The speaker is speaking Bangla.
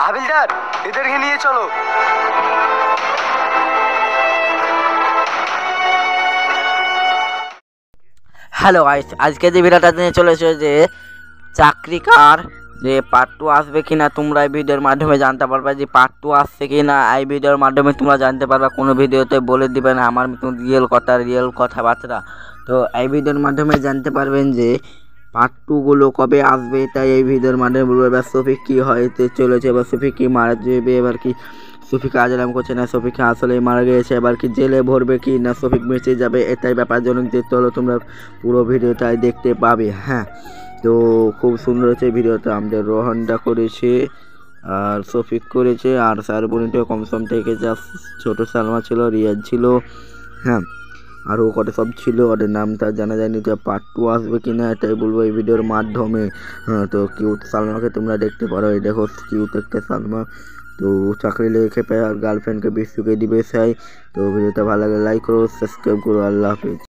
হাবিলদার, এদেরকে নিয়ে চলো। হ্যালো গাইস, আজকে যে ভিডিওটা নিয়ে চলেছে যে চাকরি কার যে পার্ট 2 আসবে কিনা তোমরা এই ভিডিওর মাধ্যমে জানতে পারবে। যে পার্ট 2 আসছে কিনা এই ভিডিওর মাধ্যমে তোমরা জানতে পারবে। কোনো ভিডিওতে বলে দিবে না আমার মতন রিয়েল কথাবার্তা। তো এই ভিডিওর মাধ্যমে জানতে পারবেন যে পার্ট 2 গুলো কবে আসবে। তাই এই ভিডিওর মাধ্যমে বলবো এবার সফিক কি হইতে চলেছে, এবার সফিক কি মারা যাবে, এবার কি সফিক আজরাম করছে না সফিক আসলেই মারা গিয়েছে, এবার কি জেলে ভরবে কি না সফিক বেঁচে যাবে, এটাই ব্যাপারজনক যে চলো তোমরা পুরো ভিডিওটাই দেখতে পাবে। হ্যাঁ, তো খুব সুন্দর হচ্ছে ভিডিওটা। আমাদের রোহনটা করেছে আর সফিক করেছে আর সারবনিটাও কমসম থেকে যা ছোট সালমা ছিল, রিয়াজ ছিল, হ্যাঁ আরও কত সব ছিল, ওদের নামটা জানা যায়নি। তো পার্ট 2 আসবে কিনা এটাই বলবো এই ভিডিওর মাধ্যমে। হ্যাঁ, তো কিউট সালমাকে তোমরা দেখতে পারো, এই দেখো কিউট একটা সালমা। তো চাকরি লেগে পায় আর গার্লফ্রেন্ডকে বিস্কুকে দিবে চাই। তো ভিডিওটা ভালো লাগে লাইক করো, সাবস্ক্রাইব করো। আল্লাহ হাফিজ।